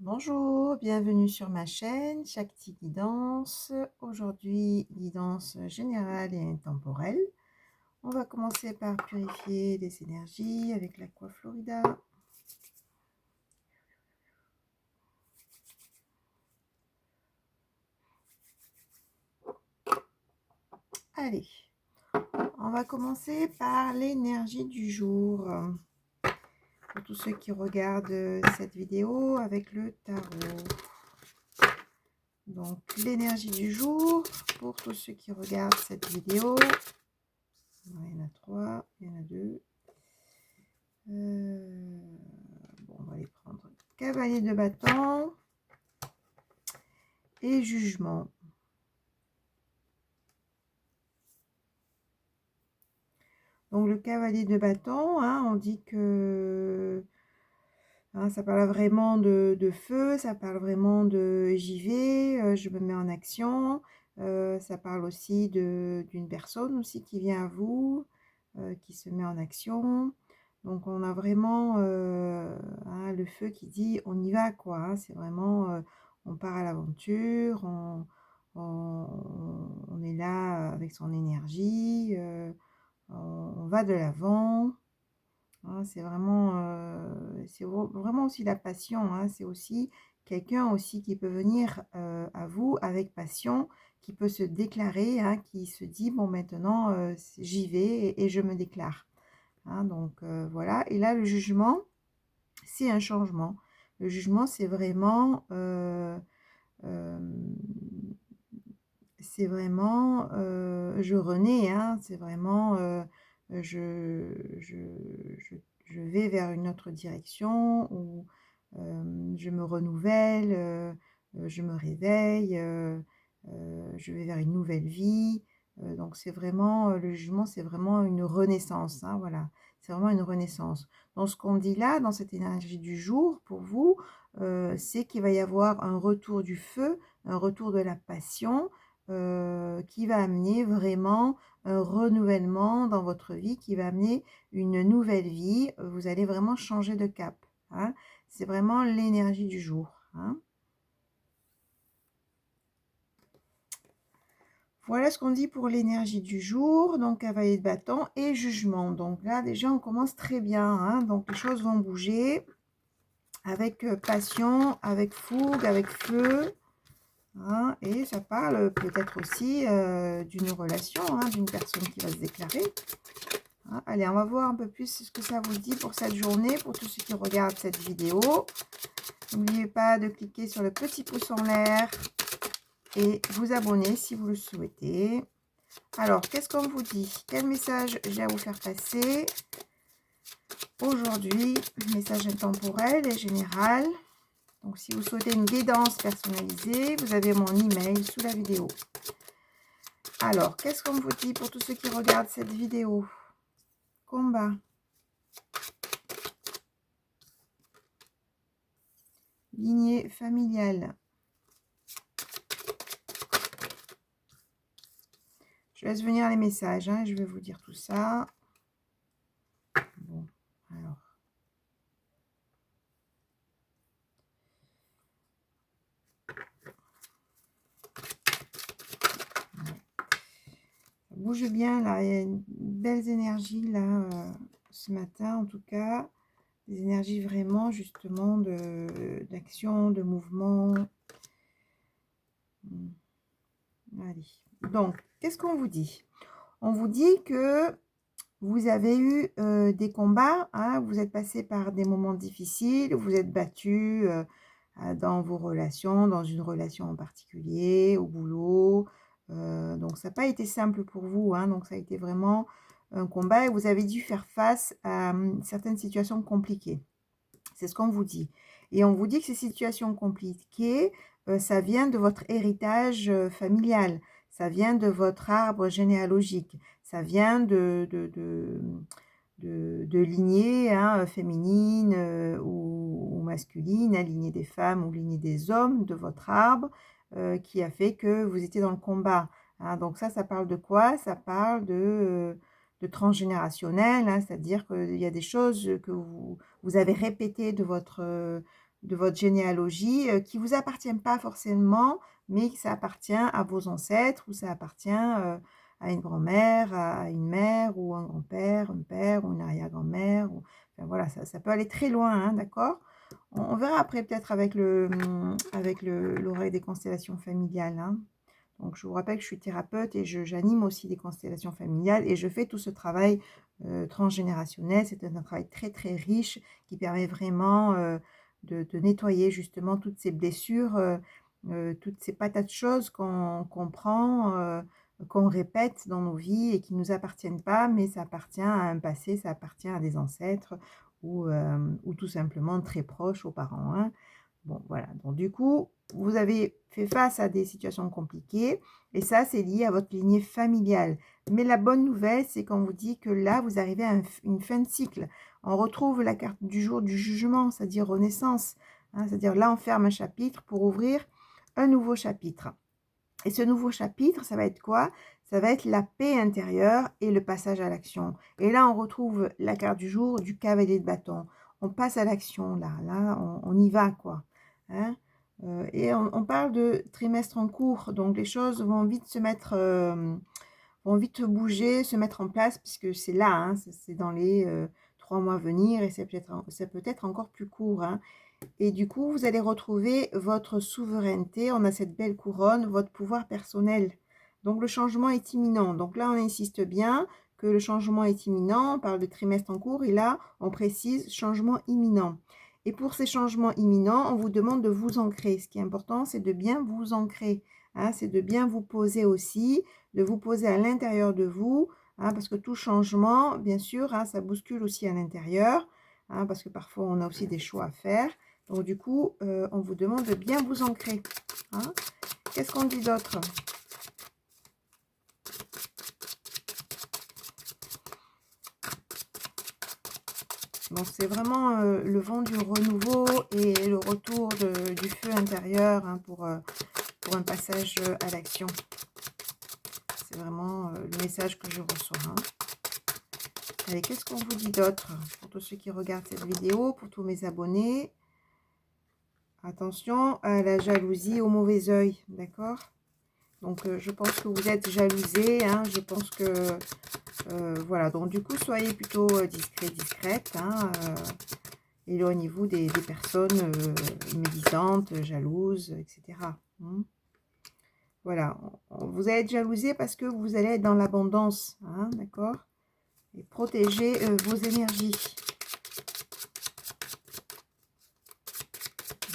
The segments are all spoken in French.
Bonjour, bienvenue sur ma chaîne Shakti Guidance. Aujourd'hui, guidance générale et intemporelle. On va commencer par purifier les énergies avec l'Aqua Florida. Allez, on va commencer par l'énergie du jour. Pour tous ceux qui regardent cette vidéo avec le tarot. Donc, l'énergie du jour pour tous ceux qui regardent cette vidéo. Il y en a 3, il y en a 2. Bon, on va les prendre. Cavalier de bâton et jugement. Donc, le cavalier de bâton, on dit que ça parle vraiment de feu, ça parle vraiment de j'y vais, je me mets en action. Ça parle aussi d'une personne aussi qui vient à vous, qui se met en action. Donc, on a vraiment le feu qui dit on y va, quoi. C'est vraiment, on part à l'aventure, on est là avec son énergie, on va de l'avant. C'est vraiment, vraiment aussi la passion. C'est aussi quelqu'un aussi qui peut venir à vous avec passion, qui peut se déclarer, qui se dit, bon, maintenant, j'y vais et je me déclare. Donc, voilà. Et là, le jugement, c'est un changement. Le jugement, c'est vraiment, je renais, c'est vraiment, je, je, je, je vais vers une autre direction, ou je me renouvelle, je me réveille, je vais vers une nouvelle vie. Donc c'est vraiment, le jugement, c'est vraiment une renaissance, voilà. C'est vraiment une renaissance. Dans ce qu'on dit là, dans cette énergie du jour, pour vous, c'est qu'il va y avoir un retour du feu, un retour de la passion, qui va amener vraiment un renouvellement dans votre vie, qui va amener une nouvelle vie. Vous allez vraiment changer de cap. C'est vraiment l'énergie du jour. Voilà ce qu'on dit pour l'énergie du jour. Donc, cavalier de bâton et jugement. Donc là, déjà, on commence très bien. Donc, les choses vont bouger avec passion, avec fougue, avec feu. Et ça parle peut-être aussi d'une relation, d'une personne qui va se déclarer. Allez, on va voir un peu plus ce que ça vous dit pour cette journée, pour tous ceux qui regardent cette vidéo. N'oubliez pas de cliquer sur le petit pouce en l'air et vous abonner si vous le souhaitez. Alors, qu'est-ce qu'on vous dit? Quel message j'ai à vous faire passer aujourd'hui? Message intemporel et général. Donc, si vous souhaitez une guidance personnalisée, vous avez mon email sous la vidéo. Alors, qu'est-ce qu'on vous dit pour tous ceux qui regardent cette vidéo? Combat. Lignée familiale. Je laisse venir les messages, je vais vous dire tout ça. Bon, alors. Ça bouge bien, là. Il y a une belles énergies, là, ce matin, en tout cas. Des énergies vraiment, justement, d'action, de mouvement. Allez. Donc, qu'est-ce qu'on vous dit? On vous dit que vous avez eu des combats, vous êtes passé par des moments difficiles, vous êtes battu dans vos relations, dans une relation en particulier, au boulot. Donc, ça n'a pas été simple pour vous, donc ça a été vraiment un combat et vous avez dû faire face à certaines situations compliquées. C'est ce qu'on vous dit. Et on vous dit que ces situations compliquées, ça vient de votre héritage familial, ça vient de votre arbre généalogique, ça vient de lignées féminines ou masculines, lignée des femmes ou lignée des hommes de votre arbre, qui a fait que vous étiez dans le combat. Donc ça parle de quoi? Ça parle de transgénérationnel, c'est-à-dire qu'il y a des choses que vous avez répétées de votre de votre généalogie qui ne vous appartient pas forcément, mais que ça appartient à vos ancêtres ou ça appartient à une grand-mère, à une mère ou un grand-père, un père ou une arrière-grand-mère. Enfin, voilà, ça peut aller très loin, hein, d'accord? On verra après peut-être avec l'oreille des constellations familiales, hein. Donc, je vous rappelle que je suis thérapeute et j'anime aussi des constellations familiales et je fais tout ce travail transgénérationnel. C'est un travail très, très riche qui permet vraiment de nettoyer justement toutes ces blessures, toutes ces patates choses qu'on prend, qu'on répète dans nos vies et qui ne nous appartiennent pas, mais ça appartient à un passé, ça appartient à des ancêtres ou tout simplement très proches aux parents, hein. Bon, voilà. Donc, du coup, vous avez fait face à des situations compliquées et ça, c'est lié à votre lignée familiale. Mais la bonne nouvelle, c'est qu'on vous dit que là, vous arrivez à une fin de cycle. On retrouve la carte du jour du jugement, c'est-à-dire renaissance, hein, c'est-à-dire là, on ferme un chapitre pour ouvrir un nouveau chapitre. Et ce nouveau chapitre, ça va être quoi? Ça va être la paix intérieure et le passage à l'action. Et là, on retrouve la carte du jour du cavalier de bâton. On passe à l'action, là, on y va, quoi. Hein? Et on parle de trimestre en cours, donc les choses vont vite se mettre, vont vite bouger, se mettre en place, puisque c'est là, hein, c'est dans les 3 mois à venir, et ça peut être encore plus court, hein. Et du coup, vous allez retrouver votre souveraineté. On a cette belle couronne, votre pouvoir personnel. Donc, le changement est imminent. Donc là, on insiste bien que le changement est imminent. On parle de trimestre en cours et là, on précise changement imminent. Et pour ces changements imminents, on vous demande de vous ancrer. Ce qui est important, c'est de bien vous ancrer, hein. C'est de bien vous poser aussi, de vous poser à l'intérieur de vous, hein, parce que tout changement, bien sûr, hein, ça bouscule aussi à l'intérieur, hein, parce que parfois, on a aussi des choix à faire. Donc, du coup, on vous demande de bien vous ancrer, hein. Qu'est-ce qu'on dit d'autre? Donc, c'est vraiment le vent du renouveau et le retour du feu intérieur, hein, pour un passage à l'action. C'est vraiment le message que je reçois, hein. Allez, qu'est-ce qu'on vous dit d'autre pour tous ceux qui regardent cette vidéo, pour tous mes abonnés? Attention à la jalousie, au mauvais œil, d'accord? Donc, je pense que vous êtes jalousés, hein, je pense que, voilà, donc du coup, soyez plutôt discret, discrète, hein, éloignez-vous des personnes médisantes, jalouses, etc. Hein. Voilà, vous allez être jalousés parce que vous allez être dans l'abondance, hein, d'accord? Et protéger vos énergies.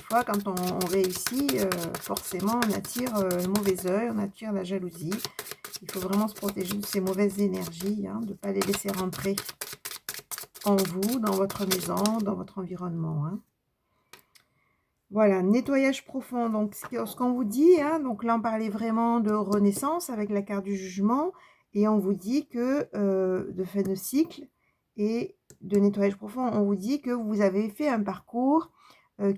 Fois, quand on réussit, forcément, on attire le mauvais œil, on attire la jalousie. Il faut vraiment se protéger de ces mauvaises énergies, hein, de ne pas les laisser rentrer en vous, dans votre maison, dans votre environnement, hein. Voilà, nettoyage profond. Donc, ce qu'on vous dit, hein, donc là, on parlait vraiment de renaissance avec la carte du jugement. Et on vous dit que de fin de cycle et de nettoyage profond, on vous dit que vous avez fait un parcours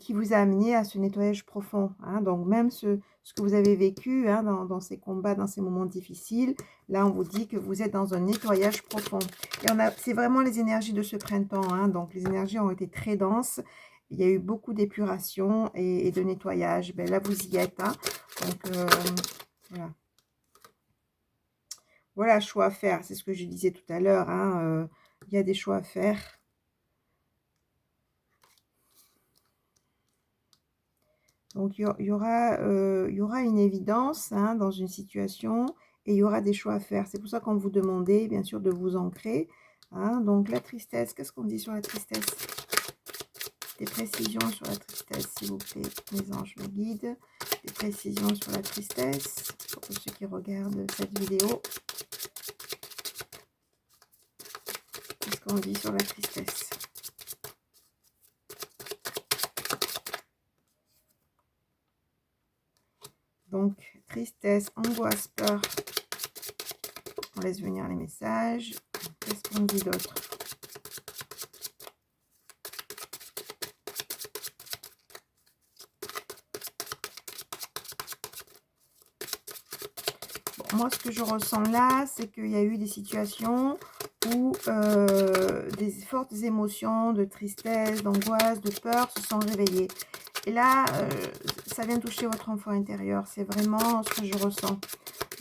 qui vous a amené à ce nettoyage profond, hein. Donc, même ce que vous avez vécu, hein, dans ces combats, dans ces moments difficiles, là, on vous dit que vous êtes dans un nettoyage profond. Et c'est vraiment les énergies de ce printemps, hein. Donc, les énergies ont été très denses. Il y a eu beaucoup d'épuration et de nettoyage. Ben là, vous y êtes, hein. Donc, voilà. Voilà, choix à faire. C'est ce que je disais tout à l'heure, hein. Il y a des choix à faire. Donc, il y aura une évidence, hein, dans une situation et il y aura des choix à faire. C'est pour ça qu'on vous demandait, bien sûr, de vous ancrer, hein. Donc, la tristesse, qu'est-ce qu'on dit sur la tristesse? Des précisions sur la tristesse, s'il vous plaît, mes anges, mes guides. Des précisions sur la tristesse, pour tous ceux qui regardent cette vidéo. Qu'est-ce qu'on dit sur la tristesse? Donc, tristesse, angoisse, peur. On laisse venir les messages. Qu'est-ce qu'on dit d'autre? Moi, ce que je ressens là, c'est qu'il y a eu des situations où des fortes émotions de tristesse, d'angoisse, de peur se sont réveillées. Et là, ça vient toucher votre enfant intérieur. C'est vraiment ce que je ressens.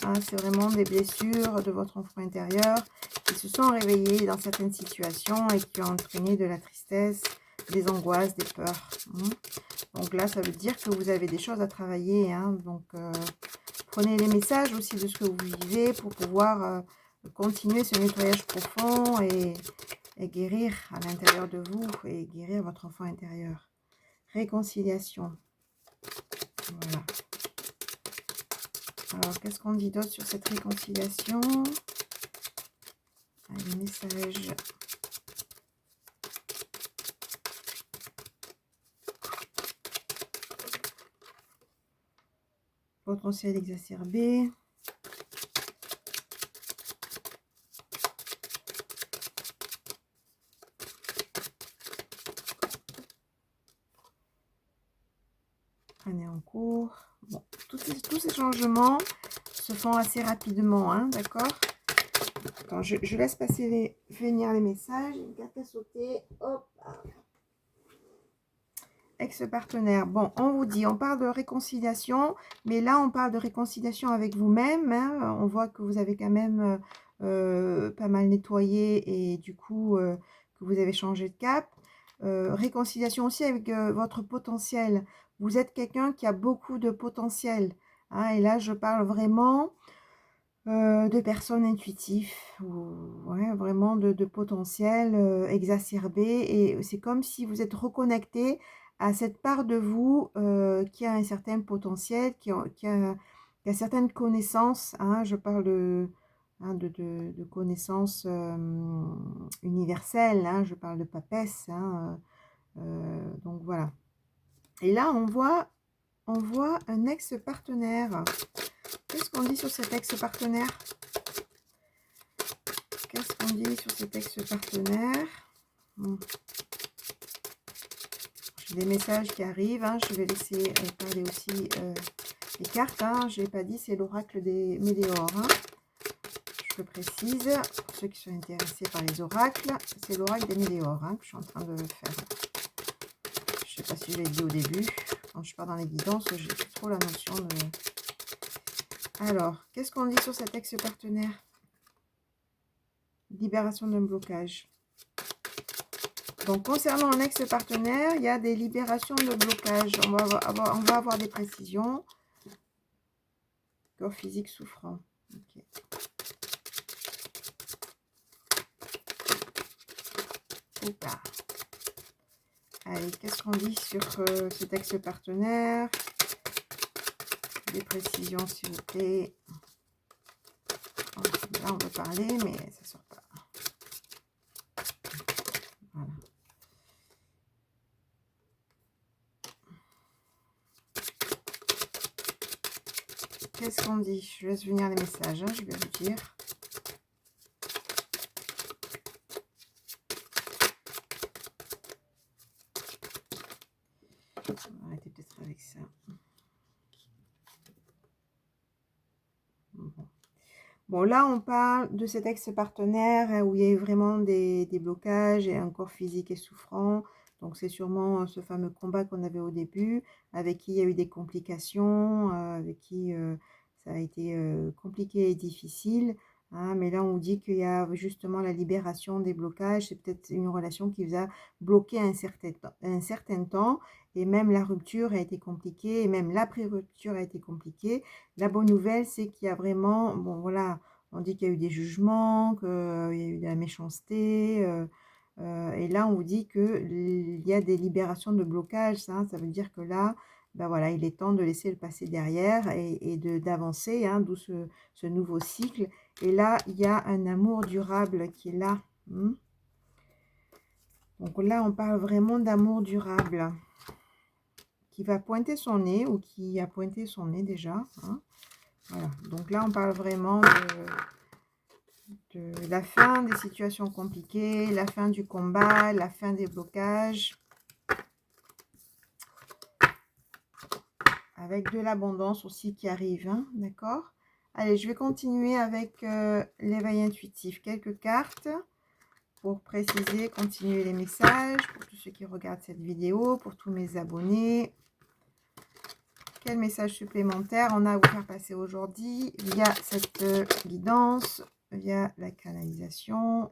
Hein, c'est vraiment des blessures de votre enfant intérieur qui se sont réveillées dans certaines situations et qui ont entraîné de la tristesse, des angoisses, des peurs. Hein. Donc là, ça veut dire que vous avez des choses à travailler. Hein. Donc, prenez les messages aussi de ce que vous vivez pour pouvoir continuer ce nettoyage profond et guérir à l'intérieur de vous et guérir votre enfant intérieur. Réconciliation. Voilà. Alors, qu'est-ce qu'on dit d'autre sur cette réconciliation? Allez, message. Potentiel exacerbé. Année en cours. Bon, tous ces changements se font assez rapidement, hein, d'accord? Quand je laisse passer venir les messages. Une carte à sauter. Hop. Ex-partenaire. Bon, on vous dit, on parle de réconciliation, mais là, on parle de réconciliation avec vous-même. Hein. On voit que vous avez quand même pas mal nettoyé et du coup, que vous avez changé de cap. Réconciliation aussi avec votre potentiel. Vous êtes quelqu'un qui a beaucoup de potentiel. Hein, et là, je parle vraiment de personnes intuitives, ou ouais, vraiment de potentiel exacerbé. Et c'est comme si vous êtes reconnecté à cette part de vous qui a un certain potentiel, qui a certaines connaissances. Hein, je parle hein, de connaissances universelles. Hein, je parle de papesse. Hein, donc voilà. Et là, on voit un ex-partenaire. Qu'est-ce qu'on dit sur cet ex-partenaire? Qu'est-ce qu'on dit sur cet ex-partenaire? J'ai des messages qui arrivent. Hein. Je vais laisser parler aussi les cartes. Hein. Je n'ai pas dit, c'est l'oracle des Météores. Hein. Je le précise. Pour ceux qui sont intéressés par les oracles, c'est l'oracle des Météores hein, que je suis en train de faire. Je ne sais pas si je l'ai dit au début. Quand je pars dans les guidances, j'ai plus trop la notion de... Alors, qu'est-ce qu'on dit sur cet ex-partenaire? Libération d'un blocage. Donc, concernant un ex-partenaire, il y a des libérations de blocage. On va avoir des précisions. Corps physique souffrant. Okay. Opa. Allez, qu'est-ce qu'on dit sur cet ex-partenaire? Des précisions, s'il vous plaît. Là, on peut parler, mais ça ne sort pas. Voilà. Qu'est-ce qu'on dit? Je laisse venir les messages, hein, je vais vous dire. On va arrêter peut-être avec ça. Bon, là, on parle de cet ex-partenaire où il y a eu vraiment des blocages et un corps physique et souffrant. Donc, c'est sûrement ce fameux combat qu'on avait au début, avec qui il y a eu des complications, avec qui ça a été compliqué et difficile. Hein, mais là, on dit qu'il y a justement la libération des blocages. C'est peut-être une relation qui vous a bloqué un certain temps. Et même la rupture a été compliquée, et même l'après-rupture a été compliquée. La bonne nouvelle, c'est qu'il y a vraiment, bon voilà, on dit qu'il y a eu des jugements, qu'il y a eu de la méchanceté, et là on vous dit qu'il y a des libérations de blocage, hein, ça veut dire que là, ben voilà, il est temps de laisser le passé derrière et d'avancer, hein, d'où ce nouveau cycle. Et là, il y a un amour durable qui est là. Donc là, on parle vraiment d'amour durable qui va pointer son nez ou qui a pointé son nez déjà. Hein. Voilà. Donc là, on parle vraiment de la fin des situations compliquées, la fin du combat, la fin des blocages. Avec de l'abondance aussi qui arrive. Hein, d'accord? Allez, je vais continuer avec l'éveil intuitif. Quelques cartes pour préciser, continuer les messages pour tous ceux qui regardent cette vidéo, pour tous mes abonnés. quel message supplémentaire on a à vous faire passer aujourd'hui via cette guidance, via la canalisation.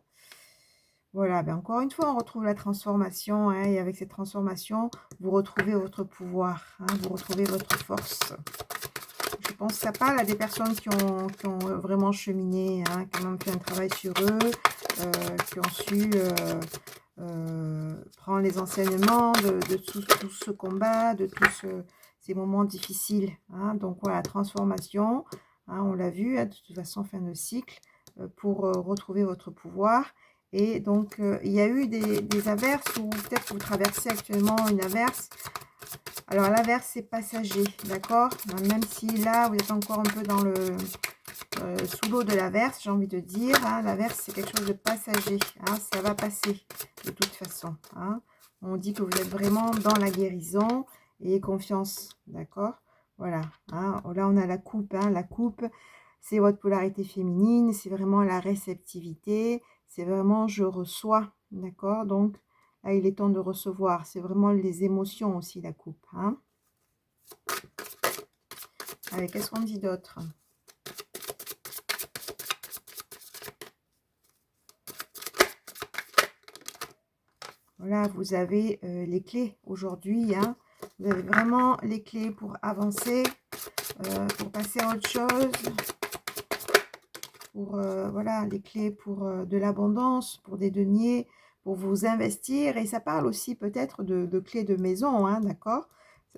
Voilà, ben encore une fois, on retrouve la transformation, hein, et avec cette transformation, vous retrouvez votre pouvoir, hein, vous retrouvez votre force. Je pense que ça parle à des personnes qui ont vraiment cheminé, hein, qui ont même fait un travail sur eux, qui ont su prendre les enseignements de tout ce combat, de tous ces moments difficiles. Hein. Donc voilà, transformation, hein, on l'a vu, hein, de toute façon, fin de cycle, pour retrouver votre pouvoir. Et donc, il y a eu des averses, ou peut-être que vous traversez actuellement une averse. Alors, l'averse, c'est passager, d'accord? Même si là, vous êtes encore un peu dans sous l'eau de l'averse, j'ai envie de dire. Hein, l'averse, c'est quelque chose de passager. Hein, ça va passer, de toute façon. Hein. On dit que vous êtes vraiment dans la guérison et confiance, d'accord? Voilà. Hein. Là, on a la coupe. Hein, la coupe, c'est votre polarité féminine. C'est vraiment la réceptivité. C'est vraiment je reçois, d'accord? Donc, là, il est temps de recevoir. C'est vraiment les émotions aussi, la coupe. Hein. Allez, qu'est-ce qu'on dit d'autre? Voilà, vous avez les clés aujourd'hui. Hein. Vous avez vraiment les clés pour avancer, pour passer à autre chose. Pour, voilà, les clés pour de l'abondance, pour des deniers, pour vous investir. Et ça parle aussi peut-être de clés de maison, hein, d'accord?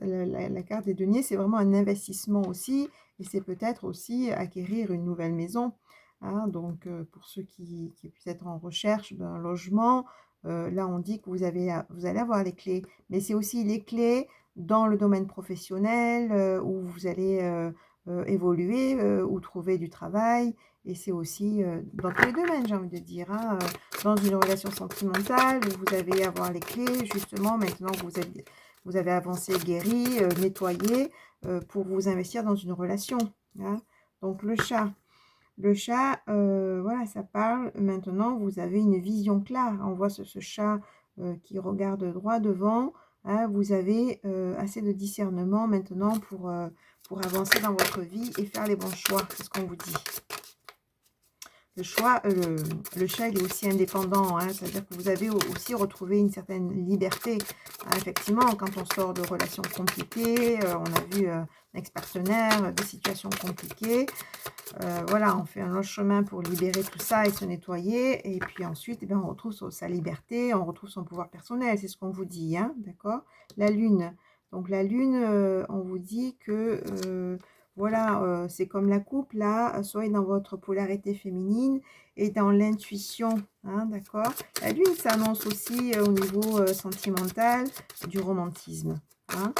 La carte des deniers, c'est vraiment un investissement aussi. Et c'est peut-être aussi acquérir une nouvelle maison. Hein, donc, pour ceux qui puissent être en recherche d'un logement, là, on dit que vous allez avoir les clés. Mais c'est aussi les clés dans le domaine professionnel, où vous allez évoluer, ou trouver du travail. Et c'est aussi dans tous les domaines, j'ai envie de dire. Hein, dans une relation sentimentale, vous allez avoir les clés, justement, maintenant que vous avez avancé, guéri, nettoyé, pour vous investir dans une relation. Hein. Donc, le chat. Le chat, voilà, ça parle. Maintenant, vous avez une vision claire. On voit ce chat qui regarde droit devant. Hein, vous avez assez de discernement maintenant pour avancer dans votre vie et faire les bons choix. C'est ce qu'on vous dit. Le choix, le chat, il est aussi indépendant. Hein, c'est-à-dire que vous avez aussi retrouvé une certaine liberté. Hein, effectivement, quand on sort de relations compliquées, on a vu un ex-partenaire, des situations compliquées. Voilà, on fait un long chemin pour libérer tout ça et se nettoyer. Et puis ensuite, eh bien, on retrouve sa liberté, on retrouve son pouvoir personnel. C'est ce qu'on vous dit, hein, d'accord? La lune. Donc la lune, on vous dit que, voilà, c'est comme la coupe, là, soyez dans votre polarité féminine et dans l'intuition, hein, d'accord? La lune, ça annonce aussi au niveau sentimental du romantisme, hein?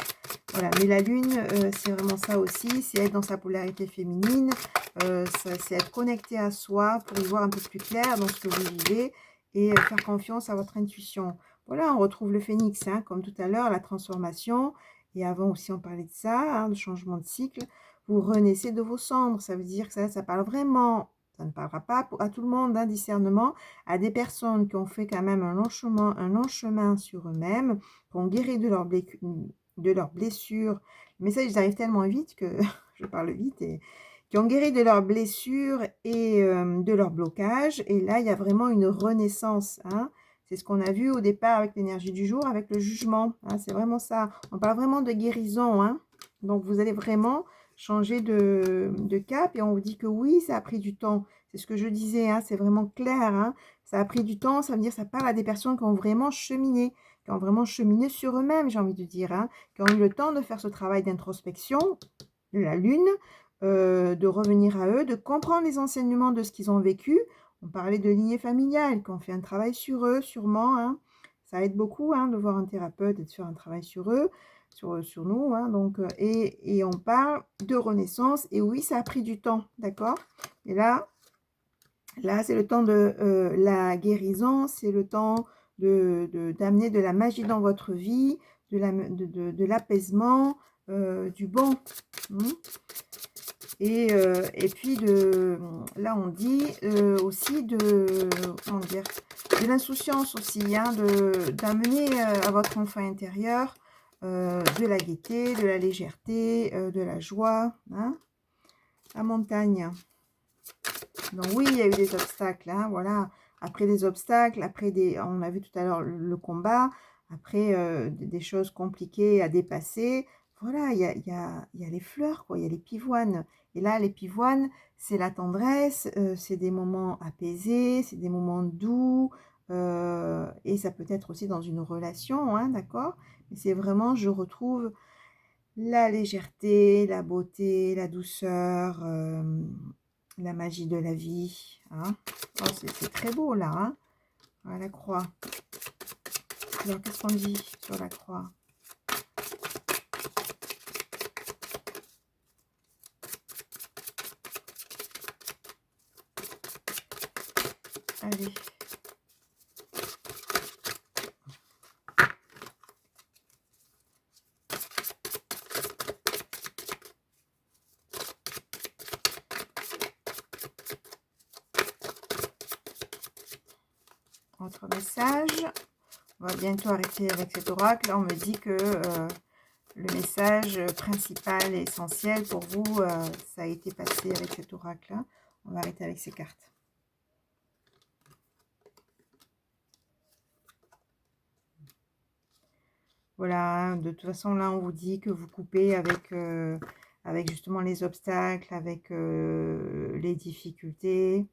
Voilà, mais la lune, c'est vraiment ça aussi, c'est être dans sa polarité féminine, c'est être connecté à soi pour y voir un peu plus clair dans ce que vous vivez et faire confiance à votre intuition. Voilà, on retrouve le phénix, hein, comme tout à l'heure, la transformation. Et avant aussi, on parlait de ça, hein, le changement de cycle. Vous renaissez de vos cendres, ça veut dire que ça parle vraiment, ça ne parlera pas à tout le monde, hein, discernement, à des personnes qui ont fait quand même un long chemin sur eux-mêmes, qui ont guéri de leurs blessures. Les messages, ils arrivent tellement vite que je parle vite, et qui ont guéri de leurs blessures et de leurs blocages. Et là, il y a vraiment une renaissance. Hein. C'est ce qu'on a vu au départ avec l'énergie du jour, avec le jugement. Hein. C'est vraiment ça. On parle vraiment de guérison. Hein. Donc, vous allez vraiment changer de cap. Et on vous dit que oui, ça a pris du temps. C'est ce que je disais. Hein. C'est vraiment clair. Hein. Ça a pris du temps. Ça veut dire que ça parle à des personnes qui ont vraiment cheminé. Qui ont vraiment cheminé sur eux-mêmes, j'ai envie de dire. Hein. Qui ont eu le temps de faire ce travail d'introspection de la lune. De revenir à eux, de comprendre les enseignements de ce qu'ils ont vécu. On parlait de lignée familiale, qu'on fait un travail sur eux, sûrement. Hein. Ça aide beaucoup, hein, de voir un thérapeute et de faire un travail sur eux, sur nous. Hein, donc, et on parle de renaissance. Et oui, ça a pris du temps, d'accord? Et là c'est le temps de la guérison, c'est le temps d'amener de la magie dans votre vie, de l'apaisement, du bon. Et puis, là, on dit aussi comment dire, de l'insouciance aussi, hein, d'amener à votre enfant intérieur de la gaieté, de la légèreté, de la joie, hein. La montagne. Donc oui, il y a eu des obstacles, hein, voilà. Après des obstacles, après on a vu tout à l'heure le combat, après des choses compliquées à dépasser. Voilà, il y a les fleurs, quoi, il y a les pivoines. Et là, les pivoines, c'est la tendresse, c'est des moments apaisés, c'est des moments doux, et ça peut être aussi dans une relation, hein, d'accord? Mais c'est vraiment, je retrouve la légèreté, la beauté, la douceur, la magie de la vie, hein. Oh, c'est très beau là, hein. Ah, la croix. Alors, qu'est-ce qu'on dit sur la croix? Allez. Autre message. On va bientôt arrêter avec cet oracle. Là, on me dit que le message principal et essentiel pour vous, ça a été passé avec cet oracle-là. On va arrêter avec ces cartes. Voilà, de toute façon, là, on vous dit que vous coupez avec, avec justement les obstacles, avec les difficultés,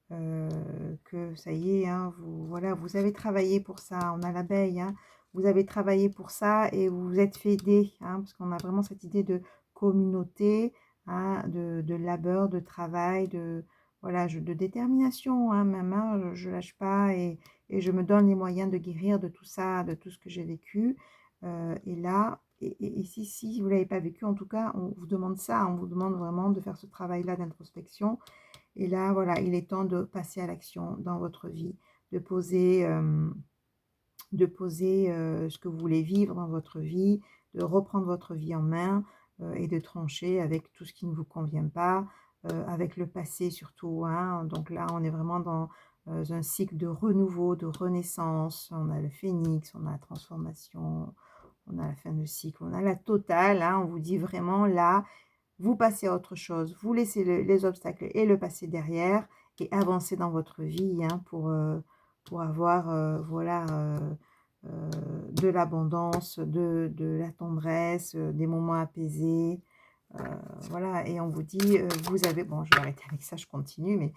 que ça y est, hein, voilà, vous avez travaillé pour ça. On a l'abeille, hein, vous avez travaillé pour ça et vous vous êtes fait aider, hein, parce qu'on a vraiment cette idée de communauté, hein, de labeur, de travail, voilà, de détermination, hein, même, hein, je lâche pas et je me donne les moyens de guérir de tout ça, de tout ce que j'ai vécu. Et là, et si vous ne l'avez pas vécu, en tout cas, on vous demande ça, on vous demande vraiment de faire ce travail-là d'introspection. Et là, voilà, il est temps de passer à l'action dans votre vie, de poser ce que vous voulez vivre dans votre vie, de reprendre votre vie en main et de trancher avec tout ce qui ne vous convient pas, avec le passé surtout, hein. Donc là, on est vraiment dans un cycle de renouveau, de renaissance. On a le phénix, on a la transformation, on a la fin de cycle, on a la totale, hein. On vous dit vraiment là, vous passez à autre chose, vous laissez les obstacles et le passé derrière et avancez dans votre vie, hein, pour avoir voilà, de l'abondance, de la tendresse, des moments apaisés. Voilà, et on vous dit, vous avez, bon, je vais arrêter avec ça, je continue, mais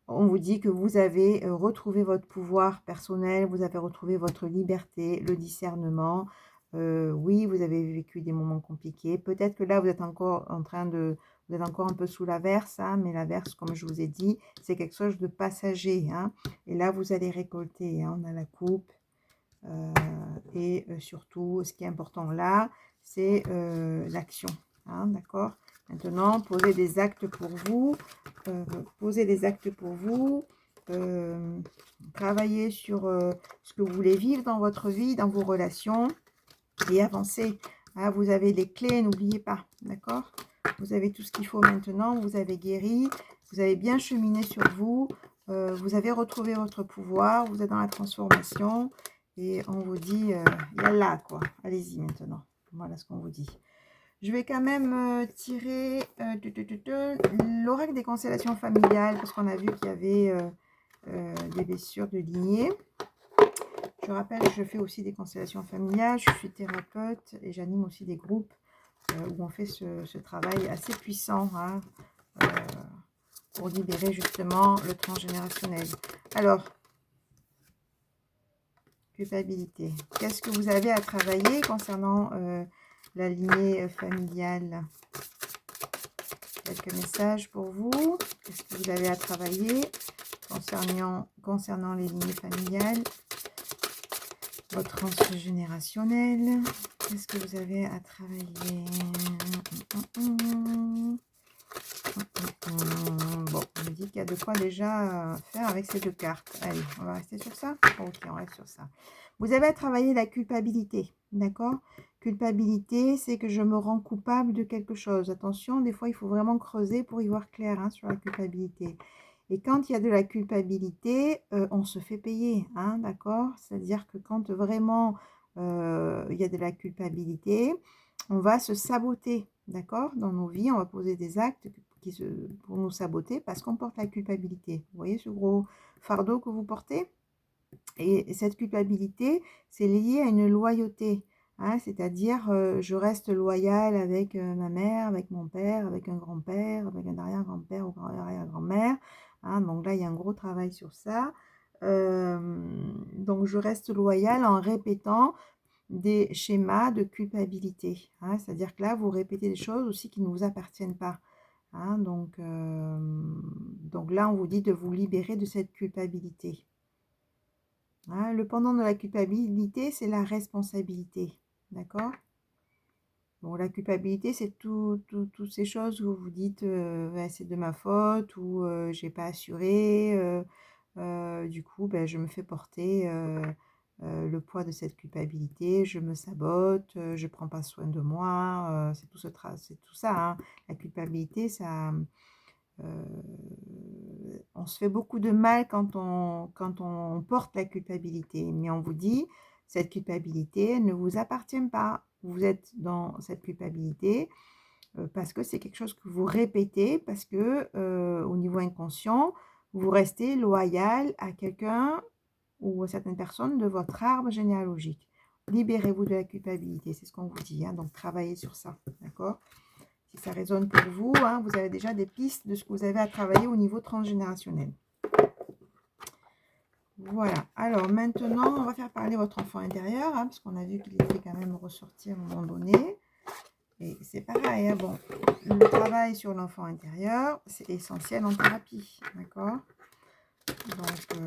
on vous dit que vous avez retrouvé votre pouvoir personnel, vous avez retrouvé votre liberté, le discernement. Oui, vous avez vécu des moments compliqués. Peut-être que là, vous êtes encore en train de... Vous êtes encore un peu sous l'averse, hein, mais l'averse, comme je vous ai dit, c'est quelque chose de passager, hein. Et là, vous allez récolter, hein. On a la coupe. Et surtout, ce qui est important là, c'est l'action, hein, d'accord? Maintenant, posez des actes pour vous, posez des actes pour vous, travaillez sur ce que vous voulez vivre dans votre vie, dans vos relations, et avancez. Ah, vous avez les clés, n'oubliez pas, d'accord? Vous avez tout ce qu'il faut maintenant, vous avez guéri, vous avez bien cheminé sur vous, vous avez retrouvé votre pouvoir, vous êtes dans la transformation, et on vous dit, yallah, quoi, allez-y maintenant. Voilà ce qu'on vous dit. Je vais quand même tirer l'oracle des constellations familiales, parce qu'on a vu qu'il y avait des blessures de lignée. Je rappelle, je fais aussi des constellations familiales, je suis thérapeute et j'anime aussi des groupes où on fait ce travail assez puissant, hein, pour libérer justement le transgénérationnel. Alors, culpabilité. Qu'est-ce que vous avez à travailler concernant la lignée familiale? Quelques messages pour vous. Qu'est-ce que vous avez à travailler concernant les lignées familiales? Votre transgénérationnel. Qu'est-ce que vous avez à travailler? Bon, on me dit qu'il y a de quoi déjà faire avec ces deux cartes. Allez, on va rester sur ça? Ok, on reste sur ça. Vous avez à travailler la culpabilité, d'accord? Culpabilité, c'est que je me rends coupable de quelque chose. Attention, des fois, il faut vraiment creuser pour y voir clair, hein, sur la culpabilité. Et quand il y a de la culpabilité, on se fait payer, hein, d'accord? C'est-à-dire que quand vraiment il y a de la culpabilité, on va se saboter, d'accord? Dans nos vies, on va poser des actes pour nous saboter parce qu'on porte la culpabilité. Vous voyez ce gros fardeau que vous portez? Et cette culpabilité, c'est lié à une loyauté, hein, c'est-à-dire, je reste loyale avec, ma mère, avec mon père, avec un grand-père, avec un arrière-grand-père ou arrière-grand-mère, hein, donc là, il y a un gros travail sur ça. Donc je reste loyale en répétant des schémas de culpabilité, hein, c'est-à-dire que là, vous répétez des choses aussi qui ne vous appartiennent pas, hein, donc là, on vous dit de vous libérer de cette culpabilité. Hein, le pendant de la culpabilité, c'est la responsabilité, d'accord? Bon, la culpabilité, c'est toutes ces choses où vous dites, «Ouais, c'est de ma faute» ou «J'ai pas assuré, du coup, ben, je me fais porter, le poids de cette culpabilité, je me sabote, je prends pas soin de moi», c'est tout ça, hein. La culpabilité, ça, on se fait beaucoup de mal quand on porte la culpabilité, mais on vous dit: «Cette culpabilité, elle ne vous appartient pas. Vous êtes dans cette culpabilité, parce que c'est quelque chose que vous répétez, parce que, au niveau inconscient, vous restez loyal à quelqu'un ou à certaines personnes de votre arbre généalogique. Libérez-vous de la culpabilité», c'est ce qu'on vous dit, hein, donc travaillez sur ça, d'accord? Si ça résonne pour vous, hein, vous avez déjà des pistes de ce que vous avez à travailler au niveau transgénérationnel. Voilà. Alors maintenant, on va faire parler votre enfant intérieur, hein, parce qu'on a vu qu'il était quand même ressorti à un moment donné. Et c'est pareil, hein, bon, le travail sur l'enfant intérieur, c'est essentiel en thérapie, d'accord? Donc,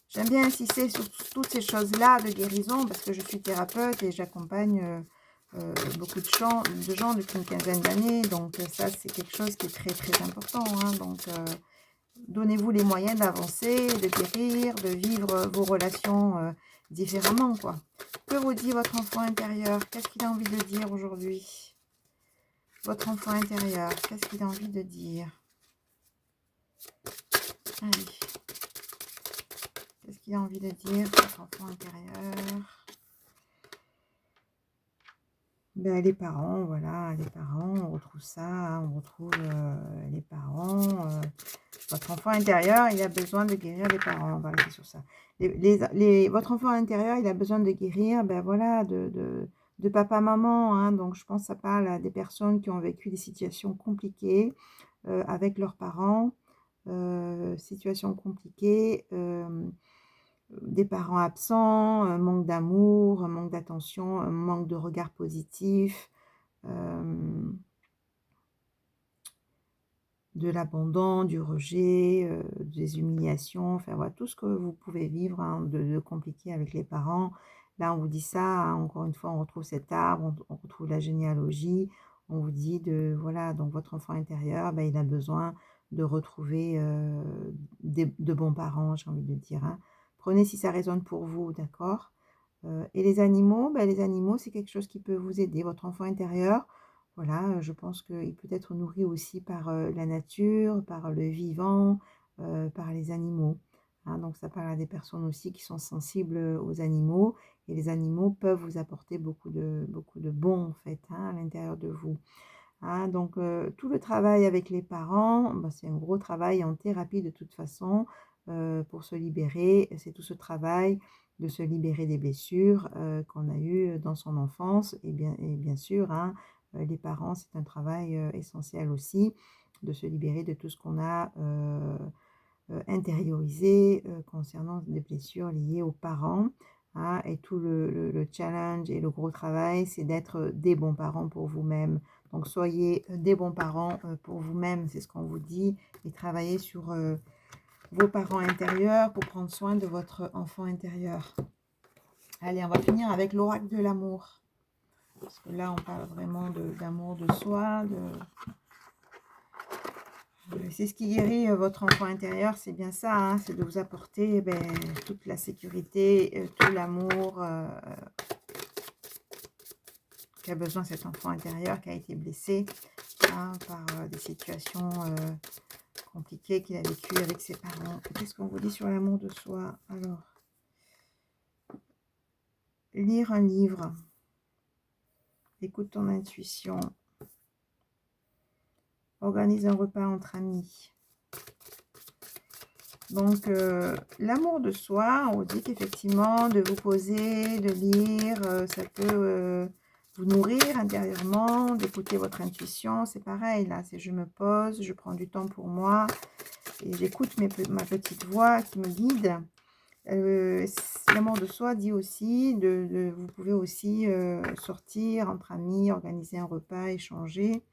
j'aime bien insister sur toutes ces choses-là de guérison, parce que je suis thérapeute et j'accompagne beaucoup de gens depuis une quinzaine d'années. Donc, ça, c'est quelque chose qui est très, très important, hein. Donc, donnez-vous les moyens d'avancer, de guérir, de vivre vos relations différemment, quoi. Que vous dit votre enfant intérieur? Qu'est-ce qu'il a envie de dire aujourd'hui? Votre enfant intérieur, qu'est-ce qu'il a envie de dire? Allez. Qu'est-ce qu'il a envie de dire, votre enfant intérieur? Ben, les parents, voilà, les parents, on retrouve ça, hein, on retrouve les parents. Votre enfant intérieur, il a besoin de guérir les parents, voilà, c'est sur ça. Votre enfant intérieur, il a besoin de guérir, ben voilà, de papa, maman, hein, donc je pense que ça parle à des personnes qui ont vécu des situations compliquées avec leurs parents, situations compliquées, des parents absents, un manque d'amour, un manque d'attention, un manque de regard positif, hem, de l'abandon, du rejet, des humiliations, enfin voilà, tout ce que vous pouvez vivre, hein, de compliqué avec les parents. Là, on vous dit ça, hein, encore une fois, on retrouve cet arbre, on retrouve la généalogie, on vous dit voilà, donc votre enfant intérieur, bah, il a besoin de retrouver, de bons parents, j'ai envie de dire, hein. Prenez si ça résonne pour vous, d'accord? Et les animaux, bah, les animaux, c'est quelque chose qui peut vous aider. Votre enfant intérieur, voilà, je pense qu'il peut être nourri aussi par, la nature, par le vivant, par les animaux, hein. Donc ça parle à des personnes aussi qui sont sensibles, aux animaux et les animaux peuvent vous apporter beaucoup de bon, en fait, hein, à l'intérieur de vous, hein. Donc tout le travail avec les parents, bah, c'est un gros travail en thérapie de toute façon, pour se libérer. C'est tout ce travail de se libérer des blessures, qu'on a eues dans son enfance et bien sûr, hein, les parents, c'est un travail, essentiel aussi, de se libérer de tout ce qu'on a, intériorisé, concernant des blessures liées aux parents, hein, et tout le challenge et le gros travail, c'est d'être des bons parents pour vous-même. Donc soyez, des bons parents, pour vous-même, c'est ce qu'on vous dit et travaillez sur, vos parents intérieurs pour prendre soin de votre enfant intérieur. Allez, on va finir avec l'oracle de l'amour. Parce que là, on parle vraiment d'amour de soi, c'est ce qui guérit votre enfant intérieur, c'est bien ça, hein, c'est de vous apporter toute la sécurité, tout l'amour qu'a besoin cet enfant intérieur qui a été blessé, hein, par des situations compliquées qu'il a vécues avec ses parents. Qu'est-ce qu'on vous dit sur l'amour de soi? Alors, lire un livre, écoute ton intuition, organise un repas entre amis. Donc, l'amour de soi, on dit qu'effectivement, de vous poser, de lire, ça peut vous nourrir intérieurement, d'écouter votre intuition. C'est pareil, là, c'est je me pose, je prends du temps pour moi et j'écoute ma petite voix qui me guide. L'amour de soi dit aussi, vous pouvez aussi sortir entre amis, organiser un repas, échanger,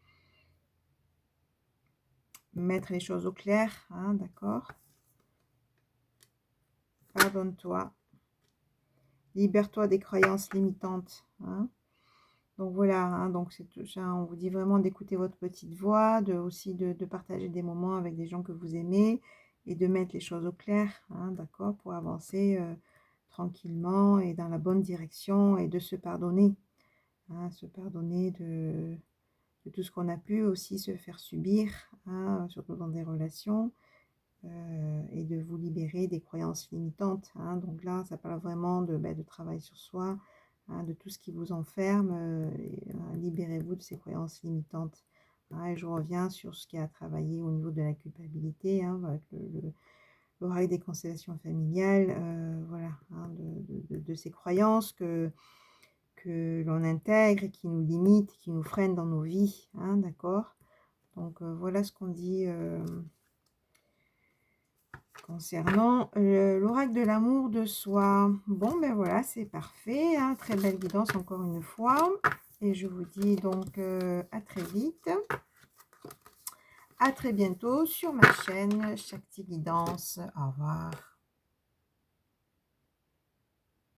mettre les choses au clair, hein, d'accord? Pardonne-toi, libère-toi des croyances limitantes, hein. Donc voilà, hein, donc on vous dit vraiment d'écouter votre petite voix, aussi de partager des moments avec des gens que vous aimez et de mettre les choses au clair, hein, d'accord, pour avancer tranquillement et dans la bonne direction et de se pardonner, hein, se pardonner de tout ce qu'on a pu aussi se faire subir, hein, surtout dans des relations, et de vous libérer des croyances limitantes, hein. Donc là, ça parle vraiment de travail sur soi, hein, de tout ce qui vous enferme, libérez-vous de ces croyances limitantes, hein. Et je reviens sur ce qui a travaillé au niveau de la culpabilité, hein, avec l'oracle des constellations familiales, voilà, hein, de ces croyances que l'on intègre et qui nous limitent, qui nous freinent dans nos vies, hein, d'accord? Donc voilà ce qu'on dit concernant l'oracle de l'amour de soi. Bon, ben voilà, c'est parfait, hein, très belle guidance encore une fois. Et je vous dis donc à très vite, à très bientôt sur ma chaîne Shakti Guidance. Au revoir.